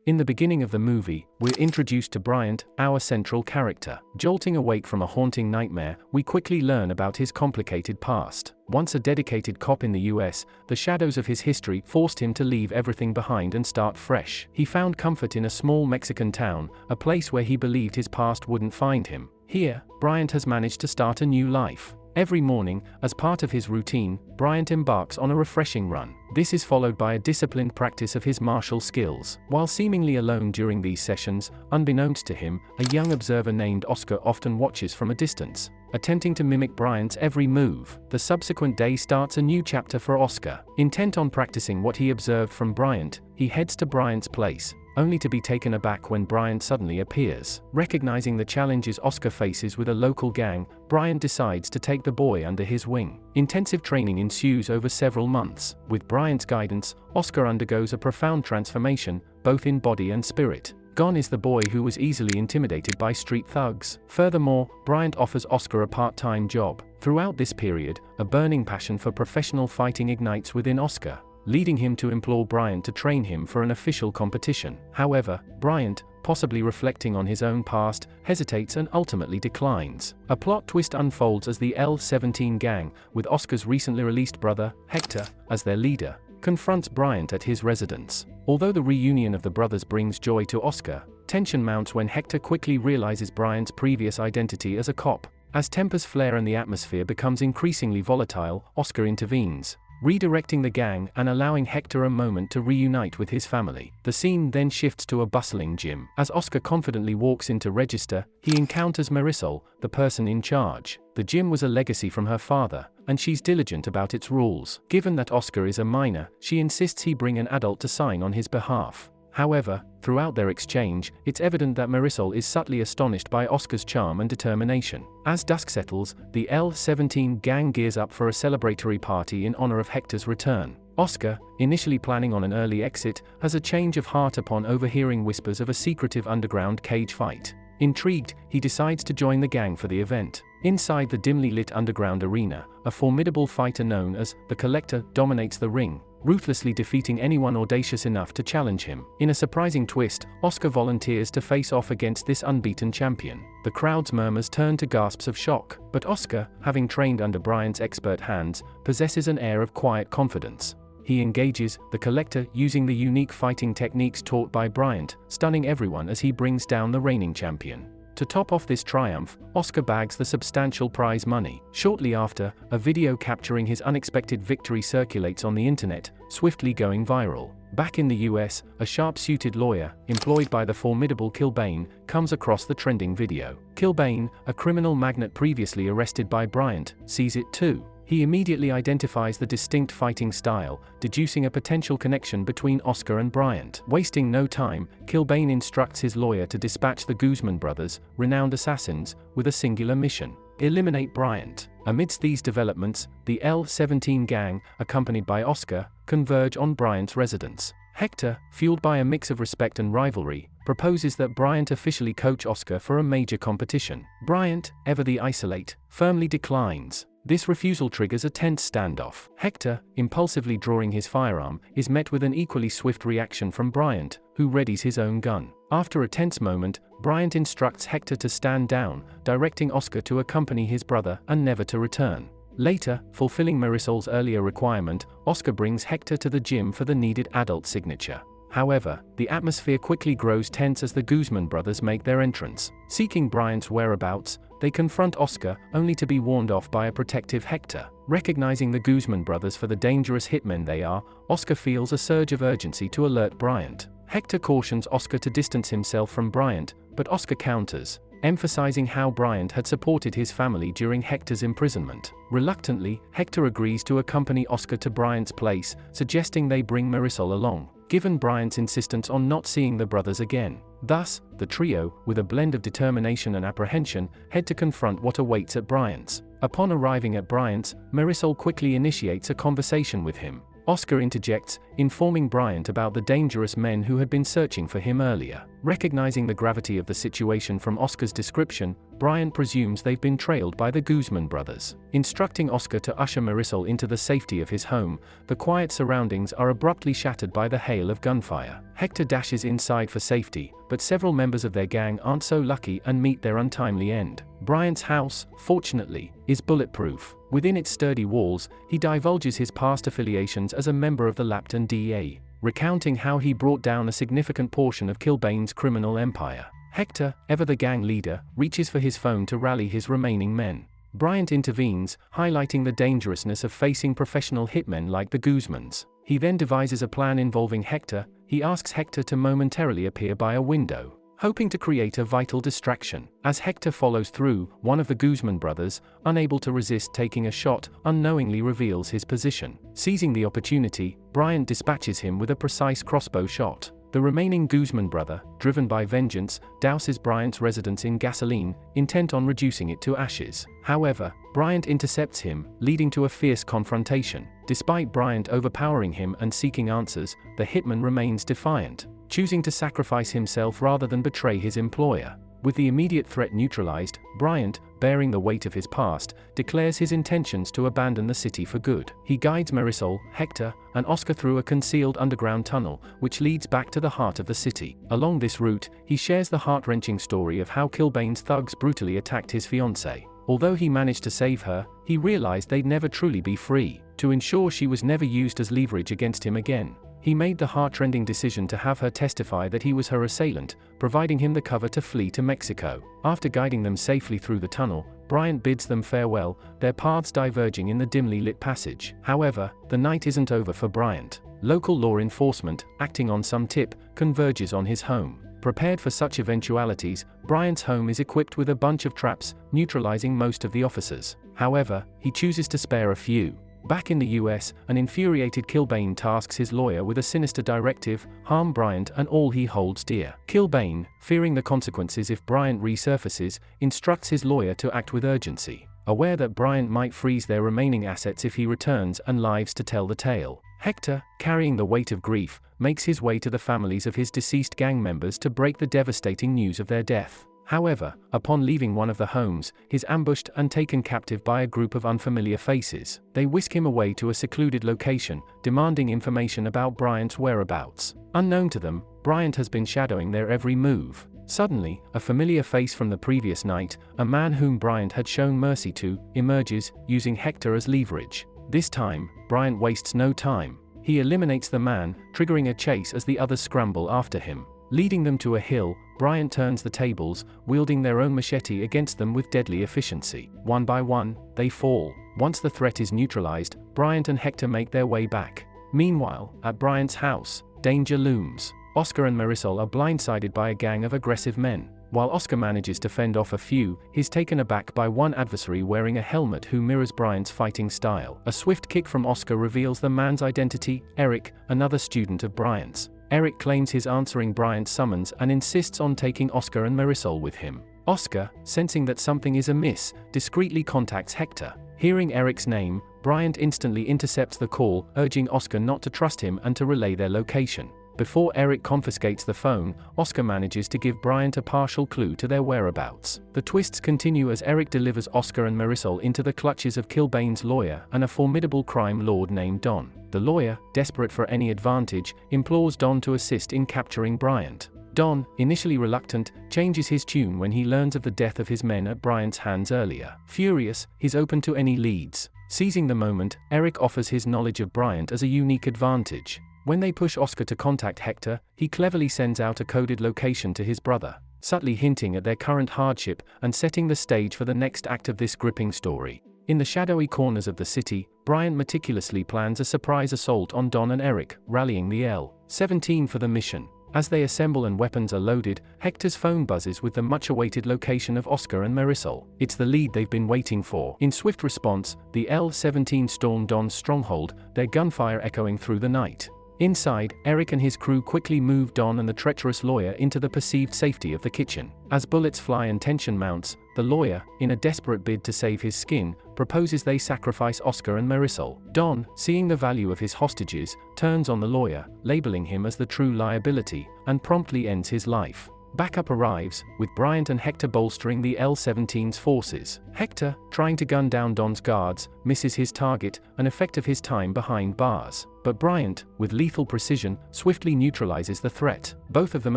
In the beginning of the movie, we're introduced to Bryant, our central character. Jolting awake from a haunting nightmare, we quickly learn about his complicated past. Once a dedicated cop in the US, the shadows of his history forced him to leave everything behind and start fresh. He found comfort in a small Mexican town, a place where he believed his past wouldn't find him. Here, Bryant has managed to start a new life. Every morning, as part of his routine, Bryant embarks on a refreshing run. This is followed by a disciplined practice of his martial skills. While seemingly alone during these sessions, unbeknownst to him, a young observer named Oscar often watches from a distance, attempting to mimic Bryant's every move. The subsequent day starts a new chapter for Oscar. Intent on practicing what he observed from Bryant, he heads to Bryant's place, only to be taken aback when Bryant suddenly appears. Recognizing the challenges Oscar faces with a local gang, Bryant decides to take the boy under his wing. Intensive training ensues over several months. With Bryant's guidance, Oscar undergoes a profound transformation, both in body and spirit. Gone is the boy who was easily intimidated by street thugs. Furthermore, Bryant offers Oscar a part-time job. Throughout this period, a burning passion for professional fighting ignites within Oscar, leading him to implore Bryant to train him for an official competition. However, Bryant, possibly reflecting on his own past, hesitates and ultimately declines. A plot twist unfolds as the L-17 gang, with Oscar's recently released brother, Hector, as their leader, confronts Bryant at his residence. Although the reunion of the brothers brings joy to Oscar, tension mounts when Hector quickly realizes Bryant's previous identity as a cop. As tempers flare and the atmosphere becomes increasingly volatile, Oscar intervenes, redirecting the gang and allowing Hector a moment to reunite with his family. The scene then shifts to a bustling gym. As Oscar confidently walks in to register, he encounters Marisol, the person in charge. The gym was a legacy from her father, and she's diligent about its rules. Given that Oscar is a minor, she insists he bring an adult to sign on his behalf. However, throughout their exchange, it's evident that Marisol is subtly astonished by Oscar's charm and determination. As dusk settles, the L-17 gang gears up for a celebratory party in honor of Hector's return. Oscar, initially planning on an early exit, has a change of heart upon overhearing whispers of a secretive underground cage fight. Intrigued, he decides to join the gang for the event. Inside the dimly lit underground arena, a formidable fighter known as the Collector dominates the ring, ruthlessly defeating anyone audacious enough to challenge him. In a surprising twist, Oscar volunteers to face off against this unbeaten champion. The crowd's murmurs turn to gasps of shock, but Oscar, having trained under Bryant's expert hands, possesses an air of quiet confidence. He engages the Collector using the unique fighting techniques taught by Bryant, stunning everyone as he brings down the reigning champion. To top off this triumph, Oscar bags the substantial prize money. Shortly after, a video capturing his unexpected victory circulates on the internet, swiftly going viral. Back in the US, a sharp-suited lawyer, employed by the formidable Kilbane, comes across the trending video. Kilbane, a criminal magnate previously arrested by Bryant, sees it too. He immediately identifies the distinct fighting style, deducing a potential connection between Oscar and Bryant. Wasting no time, Kilbane instructs his lawyer to dispatch the Guzman brothers, renowned assassins, with a singular mission: eliminate Bryant. Amidst these developments, the L-17 gang, accompanied by Oscar, converge on Bryant's residence. Hector, fueled by a mix of respect and rivalry, proposes that Bryant officially coach Oscar for a major competition. Bryant, ever the isolate, firmly declines. This refusal triggers a tense standoff. Hector, impulsively drawing his firearm, is met with an equally swift reaction from Bryant, who readies his own gun. After a tense moment, Bryant instructs Hector to stand down, directing Oscar to accompany his brother and never to return. Later, fulfilling Marisol's earlier requirement, Oscar brings Hector to the gym for the needed adult signature. However, the atmosphere quickly grows tense as the Guzman brothers make their entrance. Seeking Bryant's whereabouts, they confront Oscar, only to be warned off by a protective Hector. Recognizing the Guzman brothers for the dangerous hitmen they are, Oscar feels a surge of urgency to alert Bryant. Hector cautions Oscar to distance himself from Bryant, but Oscar counters, emphasizing how Bryant had supported his family during Hector's imprisonment. Reluctantly, Hector agrees to accompany Oscar to Bryant's place, suggesting they bring Marisol along, given Bryant's insistence on not seeing the brothers again. Thus, the trio, with a blend of determination and apprehension, head to confront what awaits at Bryant's. Upon arriving at Bryant's, Marisol quickly initiates a conversation with him. Oscar interjects, informing Bryant about the dangerous men who had been searching for him earlier. Recognizing the gravity of the situation from Oscar's description, Bryant presumes they've been trailed by the Guzman brothers. Instructing Oscar to usher Marisol into the safety of his home, the quiet surroundings are abruptly shattered by the hail of gunfire. Hector dashes inside for safety, but several members of their gang aren't so lucky and meet their untimely end. Bryant's house, fortunately, is bulletproof. Within its sturdy walls, he divulges his past affiliations as a member of the Lapton DA, recounting how he brought down a significant portion of Kilbane's criminal empire. Hector, ever the gang leader, reaches for his phone to rally his remaining men. Bryant intervenes, highlighting the dangerousness of facing professional hitmen like the Guzmans. He then devises a plan involving Hector. He asks Hector to momentarily appear by a window, hoping to create a vital distraction. As Hector follows through, one of the Guzman brothers, unable to resist taking a shot, unknowingly reveals his position. Seizing the opportunity, Bryant dispatches him with a precise crossbow shot. The remaining Guzman brother, driven by vengeance, douses Bryant's residence in gasoline, intent on reducing it to ashes. However, Bryant intercepts him, leading to a fierce confrontation. Despite Bryant overpowering him and seeking answers, the hitman remains defiant, choosing to sacrifice himself rather than betray his employer. With the immediate threat neutralized, Bryant, bearing the weight of his past, declares his intentions to abandon the city for good. He guides Marisol, Hector, and Oscar through a concealed underground tunnel, which leads back to the heart of the city. Along this route, he shares the heart-wrenching story of how Kilbane's thugs brutally attacked his fiancée. Although he managed to save her, he realized they'd never truly be free. To ensure she was never used as leverage against him again, he made the heart-rending decision to have her testify that he was her assailant, providing him the cover to flee to Mexico. After guiding them safely through the tunnel, Bryant bids them farewell, their paths diverging in the dimly lit passage. However, the night isn't over for Bryant. Local law enforcement, acting on some tip, converges on his home. Prepared for such eventualities, Bryant's home is equipped with a bunch of traps, neutralizing most of the officers. However, he chooses to spare a few. Back in the US, an infuriated Kilbane tasks his lawyer with a sinister directive: harm Bryant and all he holds dear. Kilbane, fearing the consequences if Bryant resurfaces, instructs his lawyer to act with urgency. Aware that Bryant might freeze their remaining assets if he returns and lives to tell the tale, Hector, carrying the weight of grief, makes his way to the families of his deceased gang members to break the devastating news of their death. However, upon leaving one of the homes, he's ambushed and taken captive by a group of unfamiliar faces. They whisk him away to a secluded location, demanding information about Bryant's whereabouts. Unknown to them, Bryant has been shadowing their every move. Suddenly, a familiar face from the previous night, a man whom Bryant had shown mercy to, emerges, using Hector as leverage. This time, Bryant wastes no time. He eliminates the man, triggering a chase as the others scramble after him. Leading them to a hill, Bryant turns the tables, wielding their own machete against them with deadly efficiency. One by one, they fall. Once the threat is neutralized, Bryant and Hector make their way back. Meanwhile, at Bryant's house, danger looms. Oscar and Marisol are blindsided by a gang of aggressive men. While Oscar manages to fend off a few, he's taken aback by one adversary wearing a helmet who mirrors Bryant's fighting style. A swift kick from Oscar reveals the man's identity: Eric, another student of Bryant's. Eric claims he's answering Bryant's summons and insists on taking Oscar and Marisol with him. Oscar, sensing that something is amiss, discreetly contacts Hector. Hearing Eric's name, Bryant instantly intercepts the call, urging Oscar not to trust him and to relay their location. Before Eric confiscates the phone, Oscar manages to give Bryant a partial clue to their whereabouts. The twists continue as Eric delivers Oscar and Marisol into the clutches of Kilbane's lawyer and a formidable crime lord named Don. The lawyer, desperate for any advantage, implores Don to assist in capturing Bryant. Don, initially reluctant, changes his tune when he learns of the death of his men at Bryant's hands earlier. Furious, he's open to any leads. Seizing the moment, Eric offers his knowledge of Bryant as a unique advantage. When they push Oscar to contact Hector, he cleverly sends out a coded location to his brother, subtly hinting at their current hardship and setting the stage for the next act of this gripping story. In the shadowy corners of the city, Bryant meticulously plans a surprise assault on Don and Eric, rallying the L-17 for the mission. As they assemble and weapons are loaded, Hector's phone buzzes with the much-awaited location of Oscar and Marisol. It's the lead they've been waiting for. In swift response, the L-17 storm Don's stronghold, their gunfire echoing through the night. Inside, Eric and his crew quickly move Don and the treacherous lawyer into the perceived safety of the kitchen. As bullets fly and tension mounts, the lawyer, in a desperate bid to save his skin, proposes they sacrifice Oscar and Marisol. Don, seeing the value of his hostages, turns on the lawyer, labeling him as the true liability, and promptly ends his life. Backup arrives, with Bryant and Hector bolstering the L-17's forces. Hector, trying to gun down Don's guards, misses his target, an effect of his time behind bars. But Bryant, with lethal precision, swiftly neutralizes the threat. Both of them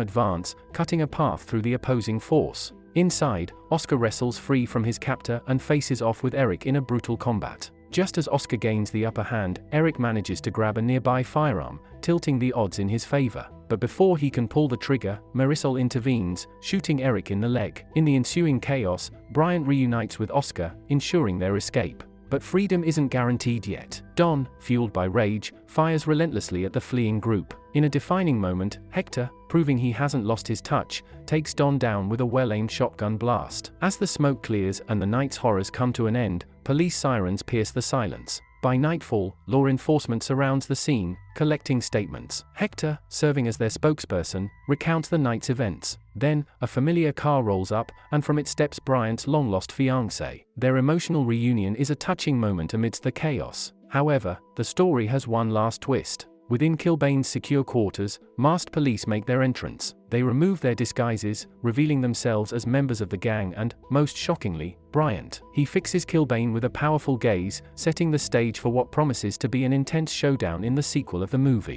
advance, cutting a path through the opposing force. Inside, Oscar wrestles free from his captor and faces off with Eric in a brutal combat. Just as Oscar gains the upper hand, Eric manages to grab a nearby firearm, tilting the odds in his favor. But before he can pull the trigger, Marisol intervenes, shooting Eric in the leg. In the ensuing chaos, Bryant reunites with Oscar, ensuring their escape. But freedom isn't guaranteed yet. Don, fueled by rage, fires relentlessly at the fleeing group. In a defining moment, Hector, proving he hasn't lost his touch, takes Don down with a well-aimed shotgun blast. As the smoke clears and the night's horrors come to an end, police sirens pierce the silence. By nightfall, law enforcement surrounds the scene, collecting statements. Hector, serving as their spokesperson, recounts the night's events. Then, a familiar car rolls up, and from it steps Bryant's long-lost fiancée. Their emotional reunion is a touching moment amidst the chaos. However, the story has one last twist. Within Kilbane's secure quarters, masked police make their entrance. They remove their disguises, revealing themselves as members of the gang and, most shockingly, Bryant. He fixes Kilbane with a powerful gaze, setting the stage for what promises to be an intense showdown in the sequel of the movie.